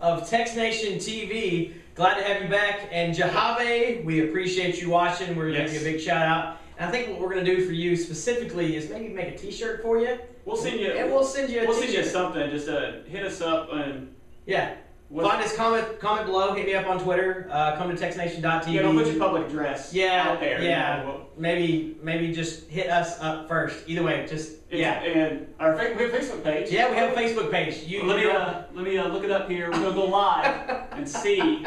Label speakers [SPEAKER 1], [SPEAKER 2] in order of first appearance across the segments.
[SPEAKER 1] of Tex Nation TV. Glad to have you back. And Jahave, we appreciate you watching. We're going to give you a big shout out. And I think what we're going to do for you specifically is maybe make a t-shirt for you.
[SPEAKER 2] We'll send you.
[SPEAKER 1] And we'll send you a t-shirt.
[SPEAKER 2] We'll send you something. Just hit us up and
[SPEAKER 1] find us, comment below. Hit me up on Twitter. Come to texnation.tv.
[SPEAKER 2] Yeah, don't put your public address out there.
[SPEAKER 1] Yeah.
[SPEAKER 2] You know.
[SPEAKER 1] Maybe just hit us up first. Either way,
[SPEAKER 2] And we have a Facebook page.
[SPEAKER 1] Yeah, we have a Facebook page.
[SPEAKER 2] Let me look it up here. We're gonna go live and see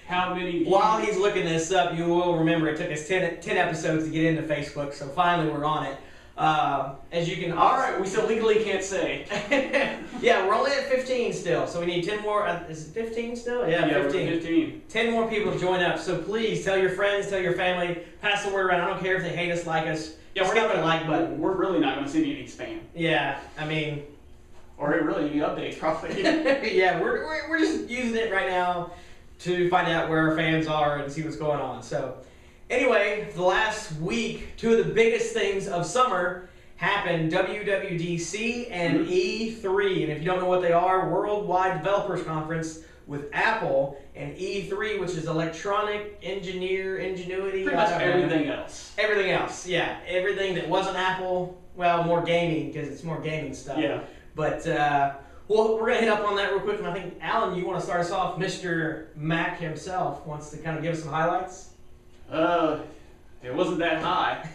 [SPEAKER 2] how many views.
[SPEAKER 1] While he's looking this up, you will remember it took us 10 episodes to get into Facebook, so finally we're on it. As you can
[SPEAKER 2] Alright, we still legally can't say.
[SPEAKER 1] Yeah, we're only at 15 still, so we need 10 more. Is it 15 still? Yeah, 15.
[SPEAKER 2] 15.
[SPEAKER 1] 10 more people to join up, so please tell your friends, tell your family, pass the word around. I don't care if they hate us, like us.
[SPEAKER 2] Yeah,
[SPEAKER 1] we're not going to like button.
[SPEAKER 2] We're really not going to send you any spam.
[SPEAKER 1] Yeah, I mean...
[SPEAKER 2] Or really any updates, probably.
[SPEAKER 1] Yeah, we're just using it right now to find out where our fans are and see what's going on. So, anyway, the last week, two of the biggest things of summer happened: WWDC and E3. And if you don't know what they are, Worldwide Developers Conference with Apple, and E3, which is Electronic Ingenuity.
[SPEAKER 2] Pretty much everything else.
[SPEAKER 1] Everything else, yeah. Everything that wasn't Apple, well, more gaming, because it's more gaming stuff.
[SPEAKER 2] Yeah.
[SPEAKER 1] But, well, we're going to hit up on that real quick, and I think, Alan, you want to start us off. Mr. Mac himself wants to kind of give us some highlights.
[SPEAKER 2] It wasn't that high.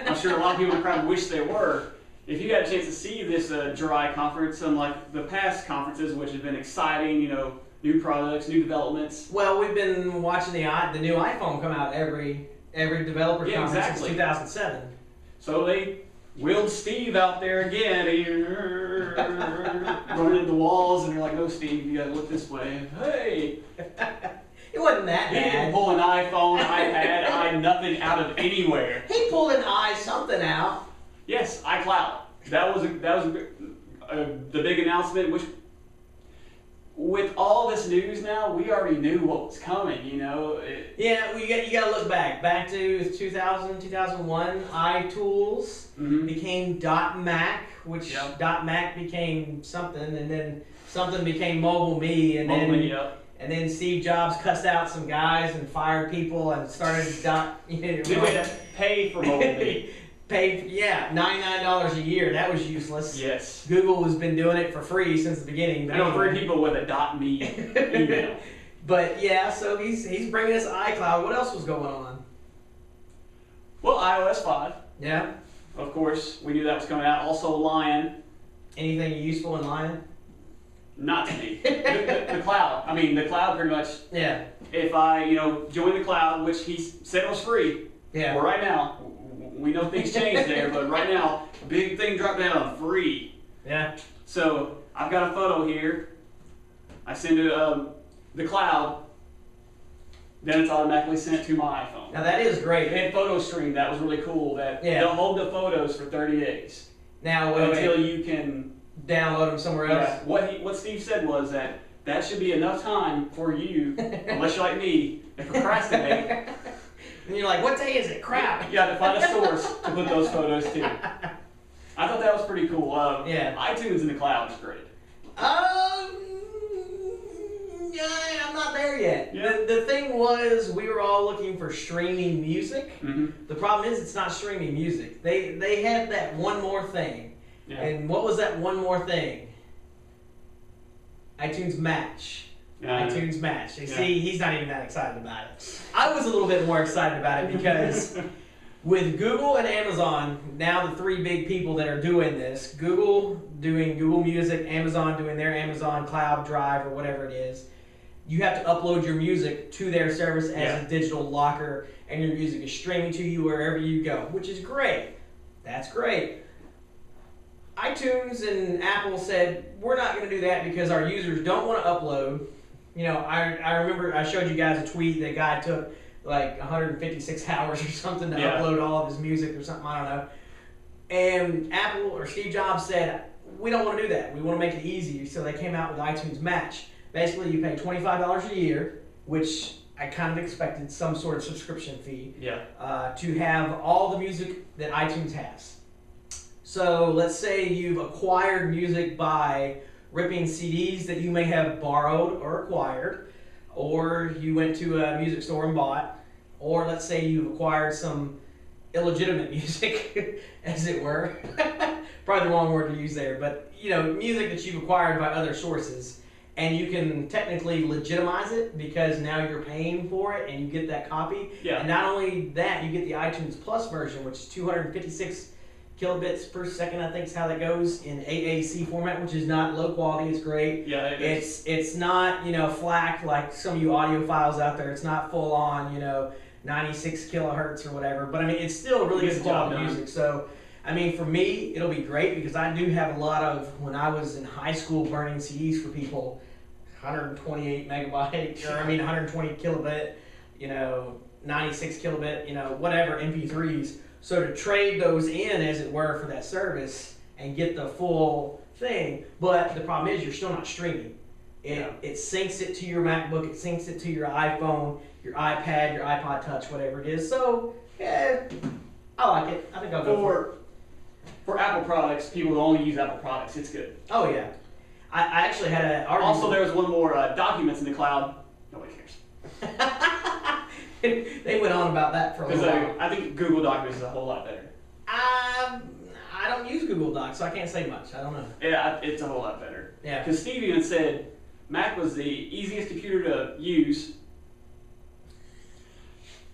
[SPEAKER 2] I'm sure a lot of people would probably wish they were. If you got a chance to see this dry conference, unlike the past conferences, which have been exciting, you know, new products, new developments.
[SPEAKER 1] Well, we've been watching the new iPhone come out every developer conference since 2007.
[SPEAKER 2] So they wheeled Steve out there again, running into walls, and they're like, "No, Steve, you gotta look this way." Hey.
[SPEAKER 1] It wasn't that bad.
[SPEAKER 2] He didn't pull an iPhone, iPad, nothing out of anywhere.
[SPEAKER 1] He pulled an something out.
[SPEAKER 2] Yes, iCloud. That was the big announcement. Which, with all this news now, we already knew what was coming. You know.
[SPEAKER 1] Yeah, you got to look back to 2000, 2001. iTools became .Mac, which .Mac became something, and then something became Mobile Me, and And then Steve Jobs cussed out some guys and fired people and started
[SPEAKER 2] Did we have to pay for Mobile Me?
[SPEAKER 1] Paid, $99 a year. That was useless.
[SPEAKER 2] Yes.
[SPEAKER 1] Google has been doing it for free since the beginning.
[SPEAKER 2] I know 3 people with a .me email.
[SPEAKER 1] But yeah, so he's bringing us iCloud. What else was going on?
[SPEAKER 2] Well, iOS 5.
[SPEAKER 1] Yeah.
[SPEAKER 2] Of course, we knew that was coming out. Also, Lion.
[SPEAKER 1] Anything useful in Lion?
[SPEAKER 2] Not to me. The cloud. I mean, the cloud pretty much.
[SPEAKER 1] Yeah.
[SPEAKER 2] If I, join the cloud, which he said was free.
[SPEAKER 1] Yeah.
[SPEAKER 2] Well, right now, we know things change there, but right now, big thing dropped down, free.
[SPEAKER 1] Yeah.
[SPEAKER 2] So I've got a photo here. I send it the cloud. Then it's automatically sent to my iPhone.
[SPEAKER 1] Now that is great.
[SPEAKER 2] And Photo Stream, that was really cool. That they'll hold the photos for 30 days.
[SPEAKER 1] Now
[SPEAKER 2] until you can
[SPEAKER 1] download them somewhere else.
[SPEAKER 2] Yeah. What Steve said was that should be enough time for you, unless you're like me, and procrastinate.
[SPEAKER 1] And you're like, what day is it? Crap.
[SPEAKER 2] You got to find a source to put those photos to. I thought that was pretty cool. iTunes in the cloud is great.
[SPEAKER 1] Yeah, I'm not there yet.
[SPEAKER 2] Yeah.
[SPEAKER 1] The thing was, we were all looking for streaming music.
[SPEAKER 2] Mm-hmm.
[SPEAKER 1] The problem is, it's not streaming music. They had that one more thing.
[SPEAKER 2] Yeah.
[SPEAKER 1] And what was that one more thing? iTunes Match. iTunes Match. You see, he's not even that excited about it. I was a little bit more excited about it because with Google and Amazon, now the 3 big people that are doing this, Google doing Google Music, Amazon doing their Amazon Cloud Drive or whatever it is, you have to upload your music to their service as a digital locker, and your music is streaming to you wherever you go, which is great. That's great. iTunes and Apple said, we're not going to do that because our users don't want to upload. I remember I showed you guys a tweet that guy took like 156 hours or something to upload all of his music or something, I don't know. And Apple or Steve Jobs said, we don't want to do that. We want to make it easy. So they came out with iTunes Match. Basically, you pay $25 a year, which I kind of expected some sort of subscription fee, to have all the music that iTunes has. So let's say you've acquired music by ripping CDs that you may have borrowed or acquired, or you went to a music store and bought, or let's say you acquired some illegitimate music, as it were. Probably the wrong word to use there, but music that you've acquired by other sources, and you can technically legitimize it because now you're paying for it and you get that copy.
[SPEAKER 2] Yeah.
[SPEAKER 1] And not only that, you get the iTunes Plus version, which is 256 kilobits per second, I think is how that goes, in AAC format, which is not low quality. It's great.
[SPEAKER 2] Yeah,
[SPEAKER 1] it's not FLAC like some of you audiophiles out there. It's not full on 96 kilohertz or whatever. But I mean, it's still really good quality music. So I mean, for me, it'll be great because I do have a lot of, when I was in high school burning CDs for people, 128 megabyte, or 120 kilobit, 96 kilobit, whatever, MP3s. So to trade those in, as it were, for that service and get the full thing, but the problem is you're still not streaming. It syncs it to your MacBook, it syncs it to your iPhone, your iPad, your iPod Touch, whatever it is. So, yeah, I like it. I think I'll go for it.
[SPEAKER 2] For Apple products, people who only use Apple products, it's good.
[SPEAKER 1] Oh, yeah. I actually had an argument.
[SPEAKER 2] Also, there was one more, documents in the cloud. Nobody cares.
[SPEAKER 1] They went on about that for a little while.
[SPEAKER 2] I think Google Documents is a whole lot better.
[SPEAKER 1] I don't use Google Docs, so I can't say much. I don't know.
[SPEAKER 2] Yeah, it's a whole lot better.
[SPEAKER 1] Yeah.
[SPEAKER 2] Because Steve even said Mac was the easiest computer to use,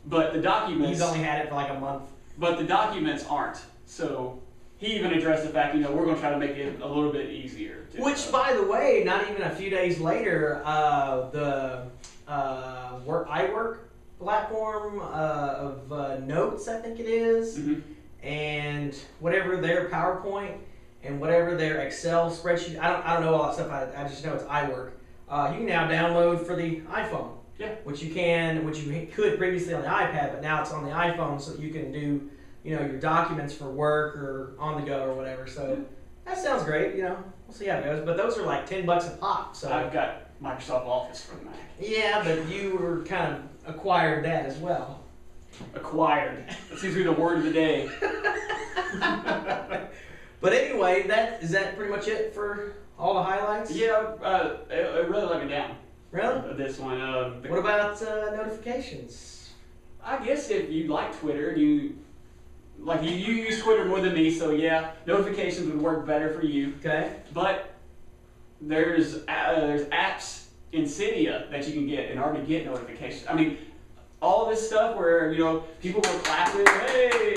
[SPEAKER 2] but the documents...
[SPEAKER 1] He's only had it for like a month.
[SPEAKER 2] But the documents aren't. So he even addressed the fact, we're going to try to make it a little bit easier.
[SPEAKER 1] Which, by the way, not even a few days later, the iWork platform of Notes, I think it is, and whatever their PowerPoint and whatever their Excel spreadsheet, I don't know all that stuff. I just know it's iWork. You can now download for the iPhone.
[SPEAKER 2] Yeah. Which
[SPEAKER 1] you could previously on the iPad, but now it's on the iPhone, so that you can do your documents for work or on the go or whatever. So that sounds great. We'll see how it goes. But those are like $10 a pop. So
[SPEAKER 2] I've got Microsoft Office for the Mac.
[SPEAKER 1] Yeah, but you were kind of acquired that as well.
[SPEAKER 2] Acquired. That seems to be the word of the day.
[SPEAKER 1] But anyway, is that pretty much it for all the highlights?
[SPEAKER 2] Yeah, it really let me down.
[SPEAKER 1] Really?
[SPEAKER 2] This one.
[SPEAKER 1] What about notifications?
[SPEAKER 2] I guess if you like Twitter, you use Twitter more than me, so yeah, notifications would work better for you.
[SPEAKER 1] Okay.
[SPEAKER 2] But there's apps in Cydia that you can get and already get notifications. I mean, all this stuff where people were clapping, hey,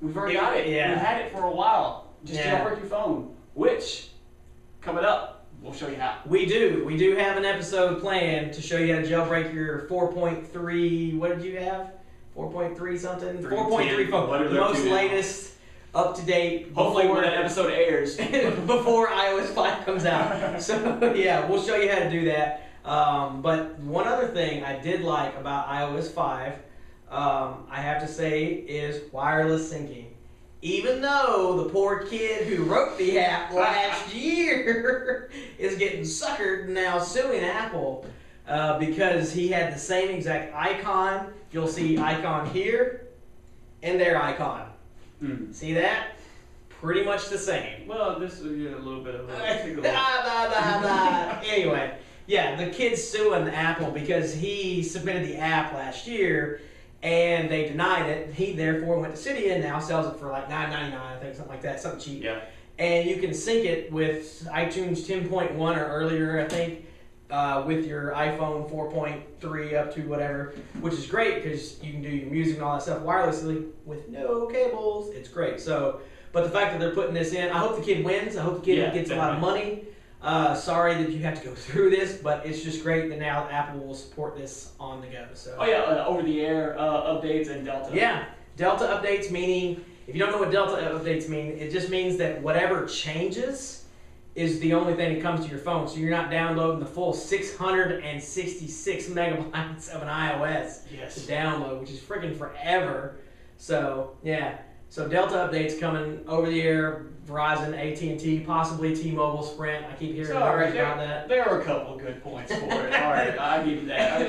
[SPEAKER 2] we've already got it.
[SPEAKER 1] Yeah.
[SPEAKER 2] We've had it for a while. Just jailbreak your phone. Which, coming up, we'll show you how.
[SPEAKER 1] We do have an episode planned to show you how to jailbreak your 4.3. What did you have? 4.3 something? 4.3 phone. The most latest, up to date.
[SPEAKER 2] Hopefully when that episode airs.
[SPEAKER 1] Before iOS 5 comes out. So yeah, we'll show you how to do that. But one other thing I did like about iOS 5, I have to say, is wireless syncing. Even though the poor kid who wrote the app last year is getting suckered now suing Apple because he had the same exact icon. You'll see icon here and their icon. See that? Pretty much the same.
[SPEAKER 2] Well, this will get a little bit of
[SPEAKER 1] Anyway, yeah, the kid's suing Apple because he submitted the app last year and they denied it. He therefore went to Cydia and now sells it for like $9.99, I think, something like that, something cheap.
[SPEAKER 2] Yeah.
[SPEAKER 1] And you can sync it with iTunes 10.1 or earlier, I think, with your iPhone 4.3 up to whatever, which is great because you can do your music and all that stuff wirelessly with no cables. It's great. So, but the fact that they're putting this in, I hope the kid wins. I hope the kid gets a lot of money. Sorry that you have to go through this, but it's just great that now Apple will support this on the go. So.
[SPEAKER 2] Oh yeah, over-the-air updates and Delta.
[SPEAKER 1] Yeah, Delta updates, meaning, if you don't know what Delta updates mean, it just means that whatever changes is the only thing that comes to your phone. So you're not downloading the full 666 megabytes of an iOS to download, which is freaking forever. So yeah, so Delta updates coming over the air. Verizon, AT&T, possibly T-Mobile, Sprint. I keep hearing about that.
[SPEAKER 2] There are a couple of good points for it. All right, I'll give you that.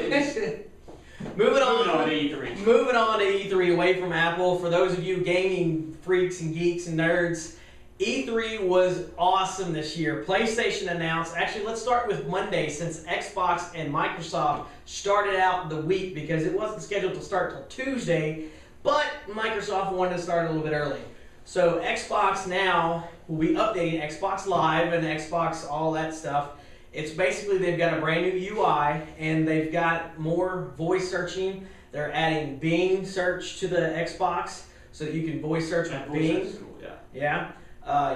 [SPEAKER 1] Moving on
[SPEAKER 2] to E3.
[SPEAKER 1] Moving on to E3, away from Apple. For those of you gaming freaks and geeks and nerds, E3 was awesome this year. PlayStation announced, actually let's start with Monday since Xbox and Microsoft started out the week because it wasn't scheduled to start till Tuesday, but Microsoft wanted to start a little bit early. So Xbox now will be updating Xbox Live and Xbox all that stuff. It's basically they've got a brand new UI and they've got more voice searching. They're adding Bing search to the Xbox so that you can voice search with Bing.
[SPEAKER 2] Cool, yeah.
[SPEAKER 1] Yeah.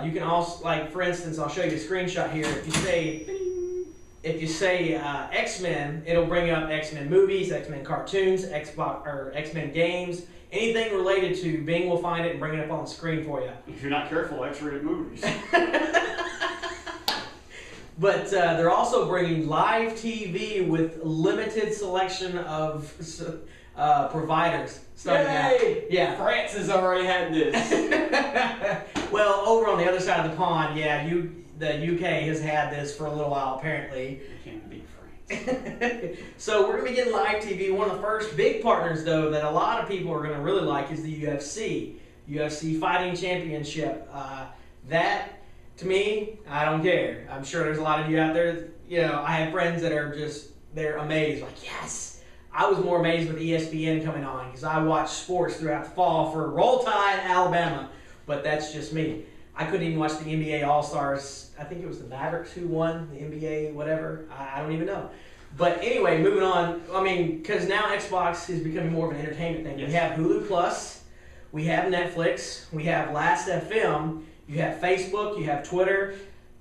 [SPEAKER 1] You can also, like for instance, I'll show you a screenshot here. If you say X-Men, it'll bring up X-Men movies, X-Men cartoons, Xbox or X-Men games, anything related to Bing will find it and bring it up on the screen for you.
[SPEAKER 2] If you're not careful, X-rated movies.
[SPEAKER 1] But they're also bringing live TV with limited selection of providers.
[SPEAKER 2] Yay!
[SPEAKER 1] Yeah.
[SPEAKER 2] France has already had this.
[SPEAKER 1] Well, over on the other side of the pond, yeah, the UK has had this for a little while, apparently.
[SPEAKER 2] You can't beat France.
[SPEAKER 1] So we're going to be getting live TV. One of the first big partners, though, that a lot of people are going to really like is the UFC Fighting Championship. That, to me, I don't care. I'm sure there's a lot of you out there, you know, I have friends that are just, they're amazed, like, yes! I was more amazed with ESPN coming on because I watched sports throughout the fall for Roll Tide, Alabama, but that's just me. I couldn't even watch the NBA All-Stars. I think it was the Mavericks who won the NBA, whatever. I don't even know. But anyway, moving on. I mean, because now Xbox is becoming more of an entertainment thing. Yes. We have Hulu Plus, we have Netflix, we have Last.fm, you have Facebook, you have Twitter,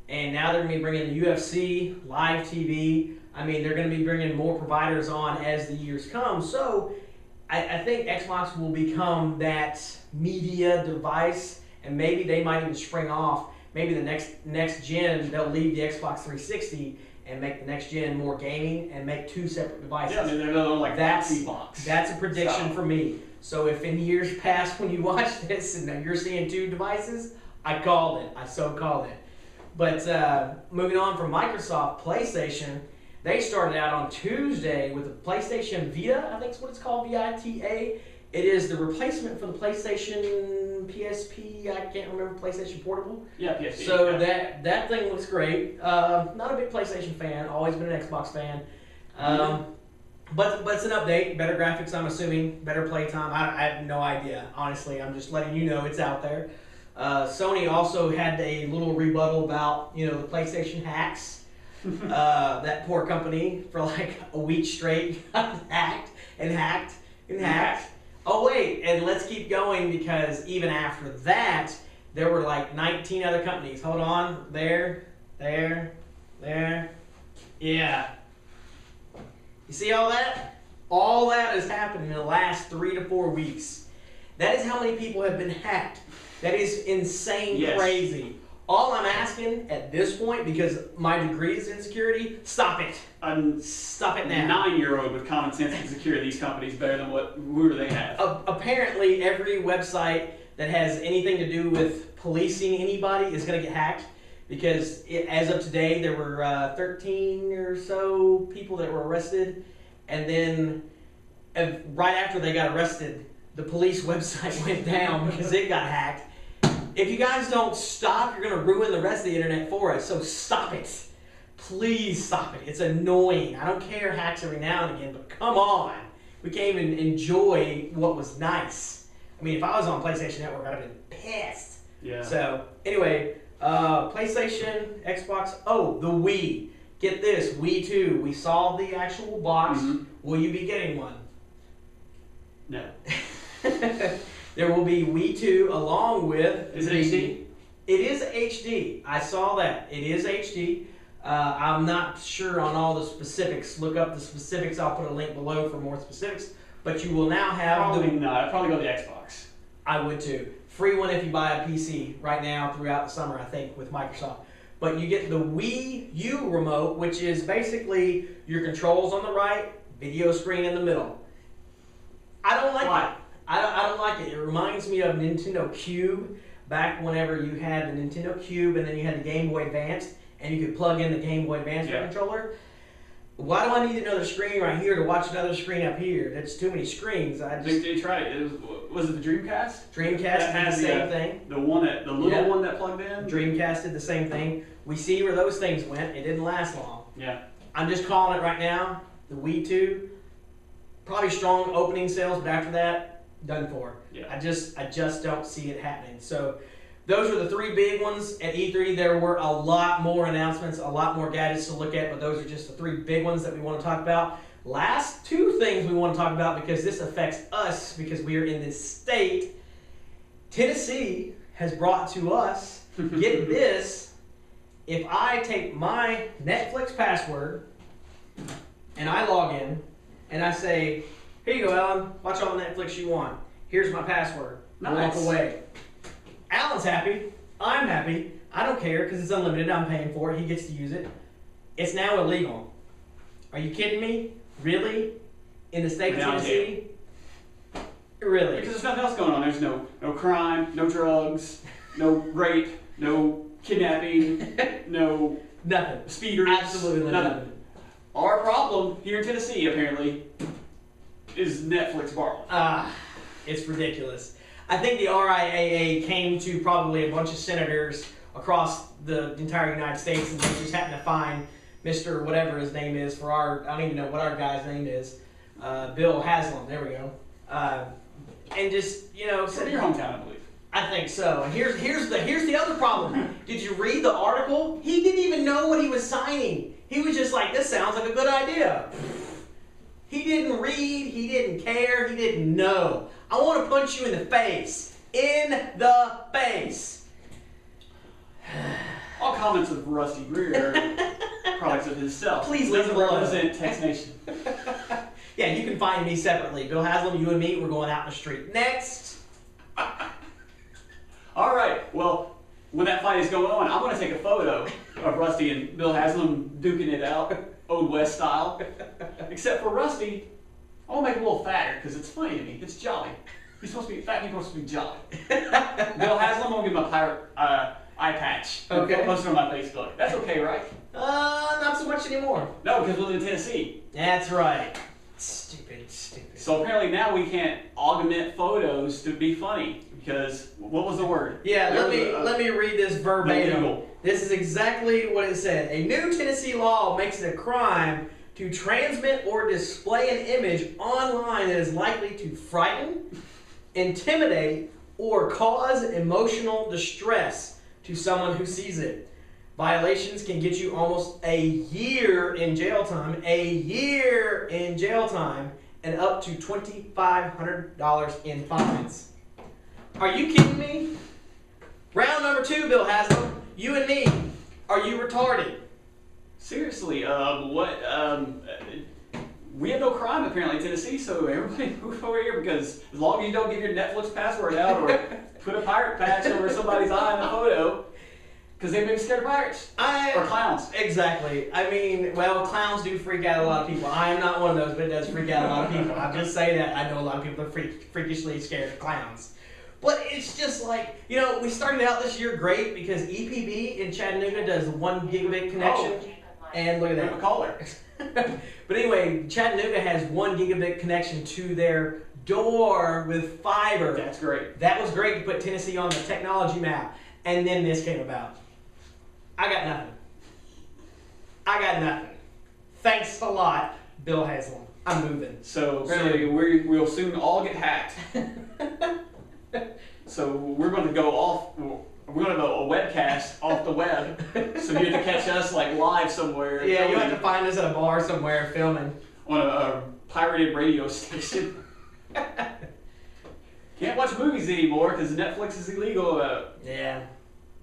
[SPEAKER 1] and now they're going to be bringing the UFC, live TV. I mean, they're going to be bringing more providers on as the years come. So I think Xbox will become that media device, and maybe they might even spring off. Maybe the next gen, they'll leave the Xbox 360 and make the next gen more gaming and make two separate devices.
[SPEAKER 2] Yeah, I mean, they're like
[SPEAKER 1] that's
[SPEAKER 2] box.
[SPEAKER 1] That's a prediction for me. So if in years past when you watch this and you're seeing two devices, I called it. I so called it. But moving on from Microsoft, PlayStation, they started out on Tuesday with the PlayStation Vita, I think is what it's called, VITA. It is the replacement for the PlayStation PSP, I can't remember, PlayStation Portable.
[SPEAKER 2] Yeah, PSP.
[SPEAKER 1] So yeah. That thing looks great. Not a big PlayStation fan, always been an Xbox fan. But it's an update, better graphics I'm assuming, better playtime. I have no idea, honestly. I'm just letting you know it's out there. Sony also had a little rebuttal about, you know, the PlayStation hacks. That poor company for like a week straight got hacked. Oh wait, and let's keep going because even after that, there were like 19 other companies. Hold on, there, yeah. You see all that? All that has happened in the last 3 to 4 weeks. That is how many people have been hacked. That is insane, yes. Crazy. All I'm asking at this point, because my degree is in security, stop it. Stop it now.
[SPEAKER 2] 9-year-old with common sense can secure these companies better than what they have.
[SPEAKER 1] Apparently, every website that has anything to do with policing anybody is going to get hacked. Because as of today, there were 13 or so people that were arrested. And then right after they got arrested, the police website went down because it got hacked. If you guys don't stop, you're going to ruin the rest of the internet for us. So stop it. Please stop it. It's annoying. I don't care hacks every now and again, but come on. We can't even enjoy what was nice. I mean, if I was on PlayStation Network, I'd have been pissed.
[SPEAKER 2] Yeah.
[SPEAKER 1] So anyway, PlayStation, Xbox, the Wii. Get this, Wii 2. We saw the actual box. Mm-hmm. Will you be getting one?
[SPEAKER 2] No.
[SPEAKER 1] There will be Wii 2 along with...
[SPEAKER 2] Is it HD?
[SPEAKER 1] It is HD. I saw that. It is HD. I'm not sure on all the specifics. Look up the specifics. I'll put a link below for more specifics. But you will now have...
[SPEAKER 2] I'd probably go to the Xbox.
[SPEAKER 1] I would too. Free one if you buy a PC right now throughout the summer, I think, with Microsoft. But you get the Wii U remote, which is basically your controls on the right, video screen in the middle. I don't like it. I don't like it. It reminds me of Nintendo Cube, back whenever you had the Nintendo Cube and then you had the Game Boy Advance, and you could plug in the Game Boy Advance controller. Why do I need another screen right here to watch another screen up here? That's too many screens.
[SPEAKER 2] They tried it. Was it the Dreamcast?
[SPEAKER 1] Dreamcast did the same thing.
[SPEAKER 2] The little one that plugged in.
[SPEAKER 1] Dreamcast did the same thing. We see where those things went. It didn't last long.
[SPEAKER 2] Yeah.
[SPEAKER 1] I'm just calling it right now. The Wii 2, probably strong opening sales, but after that, done for.
[SPEAKER 2] Yeah.
[SPEAKER 1] I just don't see it happening. So those were the three big ones at E3. There were a lot more announcements, a lot more gadgets to look at, but those are just the three big ones that we want to talk about. Last two things we want to talk about, because this affects us because we are in this state. Tennessee has brought to us, get this, if I take my Netflix password and I log in and I say, here you go, Alan, watch all the Netflix you want. Here's my password.
[SPEAKER 2] Nice.
[SPEAKER 1] Walk away. Alan's happy. I'm happy. I don't care because it's unlimited. I'm paying for it. He gets to use it. It's now illegal. Are you kidding me? Really? In the state of Tennessee? Really?
[SPEAKER 2] Because there's nothing else going on. There's no crime, no drugs, no rape, no kidnapping, no
[SPEAKER 1] nothing.
[SPEAKER 2] Speeders.
[SPEAKER 1] Absolutely nothing.
[SPEAKER 2] Our problem here in Tennessee, apparently, is Netflix borrowing.
[SPEAKER 1] It's ridiculous. I think the RIAA came to probably a bunch of senators across the entire United States, and they just happened to find Mr. whatever his name is for our, I don't even know what our guy's name is, Bill Haslam, there we go. And just,
[SPEAKER 2] From your hometown, I believe.
[SPEAKER 1] I think so. And here's the other problem. Did you read the article? He didn't even know what he was signing. He was just like, this sounds like a good idea. He didn't read, he didn't care, he didn't know. I want to punch you in the face. In the face.
[SPEAKER 2] All comments of Rusty Greer are products of himself.
[SPEAKER 1] Please leave him alone.
[SPEAKER 2] Represent Tex Nation.
[SPEAKER 1] Yeah, you can find me separately. Bill Haslam, you and me, we're going out in the street. Next.
[SPEAKER 2] All right. Well, when that fight is going on, I'm going to take a photo of Rusty and Bill Haslam duking it out, Old West style. Except for Rusty, I want to make him a little fatter because it's funny to me. It's jolly. He's supposed to be fat. He's supposed to be jolly. Bill Haslam, I'm going to give him a pirate eye patch.
[SPEAKER 1] Okay.
[SPEAKER 2] Post it on my Facebook. That's okay, right?
[SPEAKER 1] Not so much anymore.
[SPEAKER 2] No, because we live in Tennessee.
[SPEAKER 1] That's right. Stupid.
[SPEAKER 2] So apparently now we can't augment photos to be funny because what was the word?
[SPEAKER 1] Yeah, let me read this verbatim.
[SPEAKER 2] Illegal.
[SPEAKER 1] This is exactly what it said. A new Tennessee law makes it a crime to transmit or display an image online that is likely to frighten, intimidate, or cause emotional distress to someone who sees it. Violations can get you almost a year in jail time, and up to $2,500 in fines. Are you kidding me? Round number 2, Bill Haslam. You and me. Are you retarded?
[SPEAKER 2] Seriously, we have no crime apparently in Tennessee, so everybody move over here because as long as you don't give your Netflix password out or put a pirate patch over somebody's eye in a photo, because they may be scared of pirates or clowns.
[SPEAKER 1] Exactly. I mean, well, clowns do freak out a lot of people. I am not one of those, but it does freak out a lot of people. I'll just say that. I know a lot of people are freakishly scared of clowns. But it's just like, we started out this year great because EPB in Chattanooga does 1 gigabit connection. And look at that.
[SPEAKER 2] We have a caller.
[SPEAKER 1] But anyway, Chattanooga has 1 gigabit connection to their door with fiber.
[SPEAKER 2] That's great.
[SPEAKER 1] That was great to put Tennessee on the technology map. And then this came about. I got nothing. Thanks a lot, Bill Haslam. I'm moving.
[SPEAKER 2] So apparently we'll soon all get hacked. So we're going to go off. We're going to go a webcast off the web. So you have to catch us like live somewhere.
[SPEAKER 1] Yeah, you have to find us at a bar somewhere filming
[SPEAKER 2] on a pirated radio station. Can't watch movies anymore because Netflix is illegal.
[SPEAKER 1] Yeah.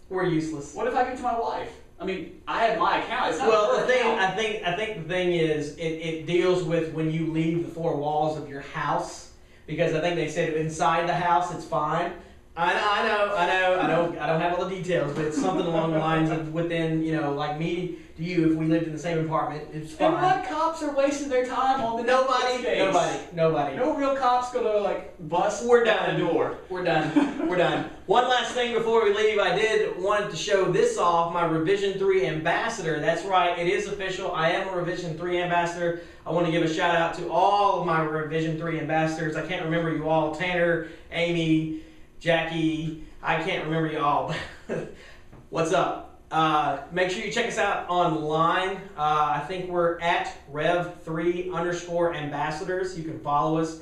[SPEAKER 1] We're useless.
[SPEAKER 2] What if I give it to my wife? I mean, I have my account. It's not
[SPEAKER 1] well,
[SPEAKER 2] her account.
[SPEAKER 1] I think the thing is, it deals with when you leave the 4 walls of your house, because I think they said inside the house it's fine. I don't have all the details, but it's something along the lines of within, like me to you, if we lived in the same apartment, it's fine.
[SPEAKER 2] And what cops are wasting their time on the
[SPEAKER 1] Nobody.
[SPEAKER 2] No real cops gonna bust
[SPEAKER 1] We're
[SPEAKER 2] down
[SPEAKER 1] done.
[SPEAKER 2] the door.
[SPEAKER 1] We're done. One last thing before we leave, I did want to show this off, my Revision 3 ambassador. That's right, it is official. I am a Revision 3 ambassador. I want to give a shout out to all of my Revision 3 ambassadors. I can't remember you all. Tanner, Amy, Jackie, I can't remember you all. What's up? Make sure you check us out online. I think we're at Rev3_ambassadors. You can follow us.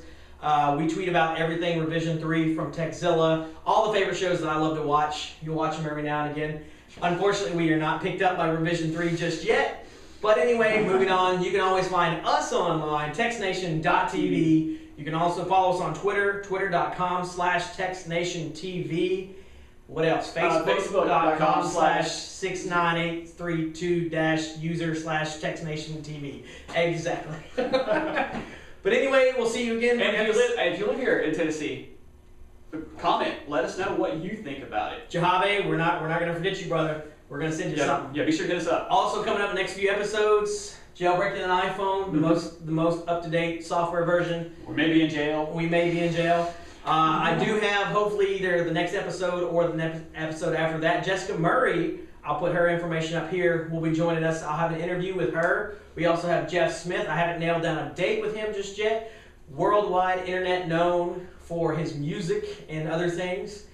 [SPEAKER 1] We tweet about everything Revision 3 from Techzilla. All the favorite shows that I love to watch. You'll watch them every now and again. Unfortunately, we are not picked up by Revision 3 just yet. But anyway, moving on, you can always find us online, TextNation.tv. You can also follow us on Twitter, twitter.com/TextNationTV. What else? Facebook.com/69832-user/TextNationTV. Exactly. But anyway, we'll see you again.
[SPEAKER 2] And if you live here in Tennessee, comment. Let us know what you think about it.
[SPEAKER 1] Jahave, we're not going to forget you, brother. We're going to send you something.
[SPEAKER 2] Yeah, be sure to hit us up.
[SPEAKER 1] Also coming up in the next few episodes, jailbreaking an iPhone, the most up-to-date software version.
[SPEAKER 2] We may be in jail.
[SPEAKER 1] I do have, hopefully, either the next episode or the next episode after that, Jessica Murray, I'll put her information up here, will be joining us. I'll have an interview with her. We also have Jeff Smith. I haven't nailed down a date with him just yet. Worldwide internet known for his music and other things.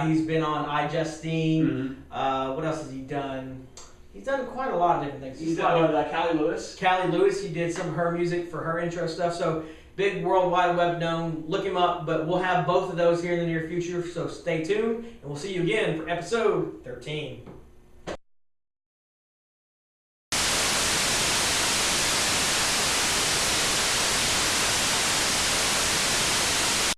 [SPEAKER 1] He's been on iJustine. What else has he done? He's done quite a lot of different things.
[SPEAKER 2] He's done Callie Lewis.
[SPEAKER 1] Callie Lewis, he did some of her music for her intro stuff. So big worldwide web known. Look him up, but we'll have both of those here in the near future. So stay tuned, and we'll see you again for episode 13.